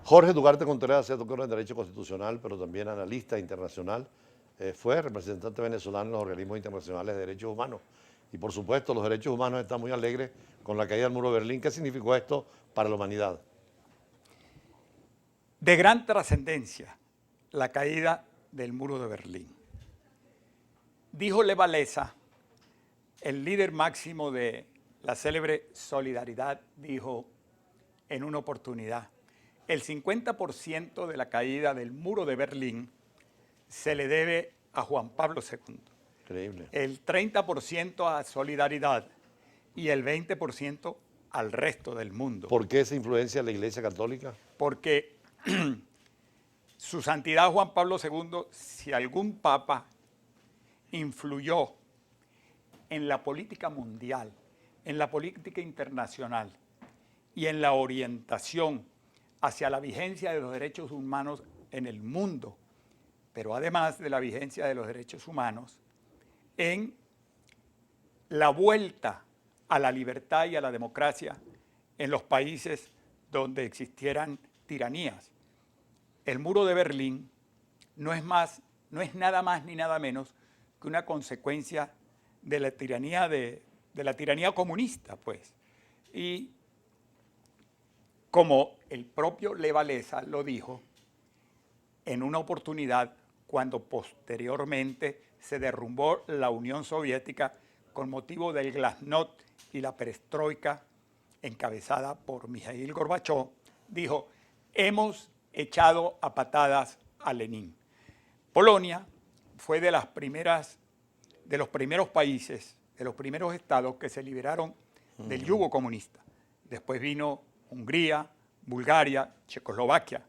Jorge Ugarte Contreras es doctor en Derecho Constitucional, pero también analista internacional. Fue representante venezolano en los organismos internacionales de derechos humanos. Y por supuesto, los derechos humanos están muy alegres con la caída del muro de Berlín. ¿Qué significó esto para la humanidad? De gran trascendencia, la caída del muro de Berlín. Dijo Lech Walesa, el líder máximo de la célebre Solidaridad, dijo en una oportunidad, el 50% de la caída del muro de Berlín se le debe a Juan Pablo II. Increíble. El 30% a Solidaridad y el 20% al resto del mundo. ¿Por qué esa influencia de la Iglesia Católica? Porque su santidad Juan Pablo II, si algún papa influyó en la política mundial, en la política internacional y en la orientación hacia la vigencia de los derechos humanos en el mundo, pero además de la vigencia de los derechos humanos, en la vuelta a la libertad y a la democracia en los países donde existieran tiranías. El muro de Berlín no es nada más ni nada menos que una consecuencia de la tiranía comunista, pues. Y como el propio Lech Walesa lo dijo en una oportunidad cuando posteriormente se derrumbó la Unión Soviética con motivo del Glasnost y la perestroika encabezada por Mikhail Gorbachev, dijo, hemos echado a patadas a Lenin. Polonia fue de los primeros países, de los primeros estados que se liberaron del yugo comunista. Después vino Hungría, Bulgaria, Checoslovaquia.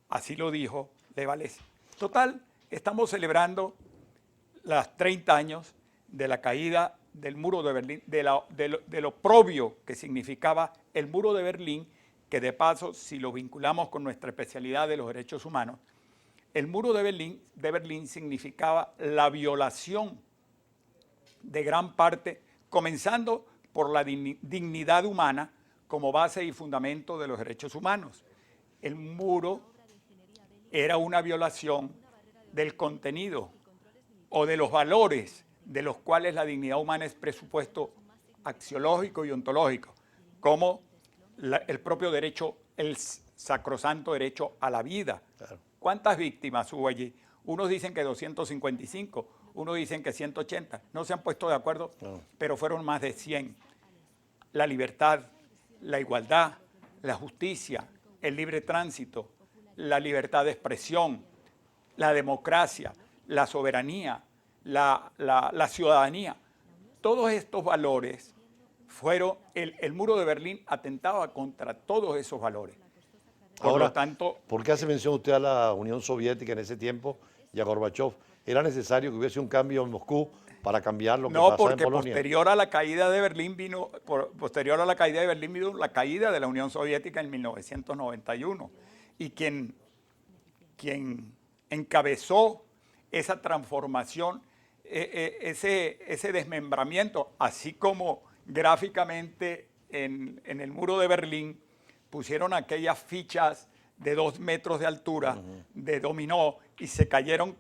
Así lo dijo Lech Walesa. Total, estamos celebrando los 30 años de la caída del muro de Berlín, de lo propio que significaba el muro de Berlín, que de paso, si lo vinculamos con nuestra especialidad de los derechos humanos, el muro de Berlín significaba la violación de gran parte, comenzando por la dignidad humana como base y fundamento de los derechos humanos. El muro era una violación del contenido o de los valores de los cuales la dignidad humana es presupuesto axiológico y ontológico, como el propio derecho, el sacrosanto derecho a la vida. Claro. ¿Cuántas víctimas hubo allí? Unos dicen que 255, unos dicen que 180. No se han puesto de acuerdo, no, pero fueron más de 100. La libertad, la igualdad, la justicia, el libre tránsito, la libertad de expresión, la democracia, la soberanía, la ciudadanía. Todos estos valores fueron, el muro de Berlín atentaba contra todos esos valores. Por lo tanto, ¿por qué hace mención usted a la Unión Soviética en ese tiempo y a Gorbachev? ¿Era necesario que hubiese un cambio en Moscú para cambiar lo que pasaba en Polonia? No, porque posterior a la caída de Berlín vino la caída de la Unión Soviética en 1991. Y quien encabezó esa transformación, ese desmembramiento, así como gráficamente en el muro de Berlín pusieron aquellas fichas de 2 metros de altura de dominó y se cayeron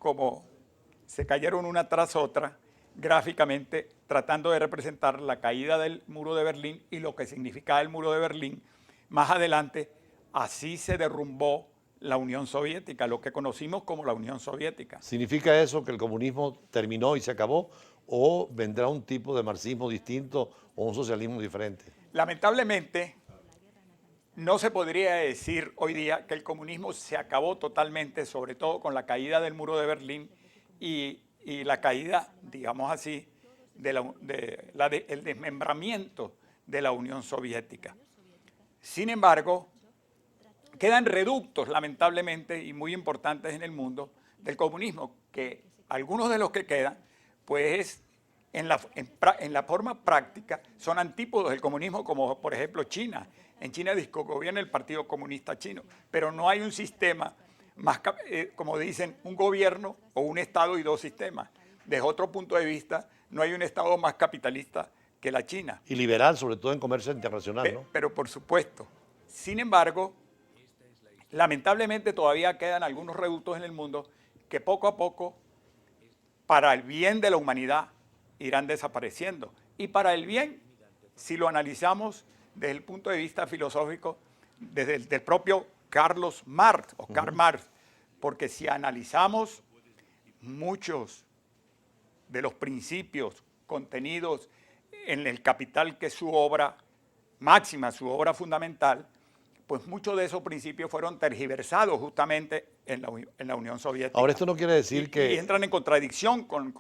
una tras otra, gráficamente tratando de representar la caída del muro de Berlín y lo que significaba el muro de Berlín. Más adelante, así se derrumbó la Unión Soviética, lo que conocimos como la Unión Soviética. ¿Significa eso que el comunismo terminó y se acabó o vendrá un tipo de marxismo distinto o un socialismo diferente? Lamentablemente, no se podría decir hoy día que el comunismo se acabó totalmente, sobre todo con la caída del muro de Berlín y la caída, digamos así, el desmembramiento de la Unión Soviética. Sin embargo, quedan reductos, lamentablemente, y muy importantes en el mundo del comunismo, que algunos de los que quedan, pues en la forma práctica, son antípodos del comunismo, como por ejemplo China. En China gobierna el Partido Comunista Chino, pero no hay un sistema, más como dicen, un gobierno o un Estado y 2 sistemas. Desde otro punto de vista, no hay un Estado más capitalista que la China. Y liberal, sobre todo en comercio internacional, ¿no? Pero por supuesto. Sin embargo, Lamentablemente todavía quedan algunos reductos en el mundo que poco a poco, para el bien de la humanidad, irán desapareciendo. Y para el bien, si lo analizamos desde el punto de vista filosófico, desde el del propio Carlos Marx o Karl Marx, porque si analizamos muchos de los principios contenidos en El Capital, que es su obra máxima, su obra fundamental, pues muchos de esos principios fueron tergiversados justamente en la Unión Soviética. Ahora, esto no quiere decir que... Y entran en contradicción con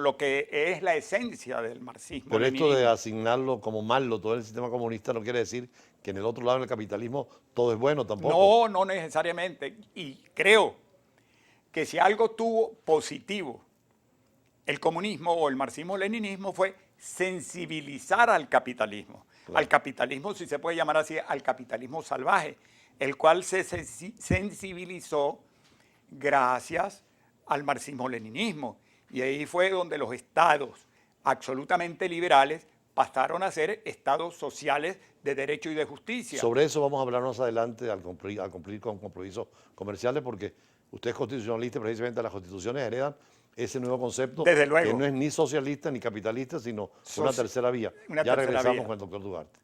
lo que es la esencia del marxismo. Pero esto de asignarlo como malo todo el sistema comunista no quiere decir que en el otro lado del capitalismo todo es bueno tampoco. No, no necesariamente. Y creo que si algo tuvo positivo el comunismo o el marxismo-leninismo fue sensibilizar al capitalismo. Claro. Al capitalismo, si se puede llamar así, al capitalismo salvaje, el cual se sensibilizó gracias al marxismo-leninismo. Y ahí fue donde los estados absolutamente liberales pasaron a ser estados sociales de derecho y de justicia. Sobre eso vamos a hablar más adelante al cumplir con compromisos comerciales, porque usted es constitucionalista y precisamente las constituciones heredan ese nuevo concepto Desde luego, que no es ni socialista ni capitalista, sino una tercera vía. Ya regresamos con el doctor Duarte.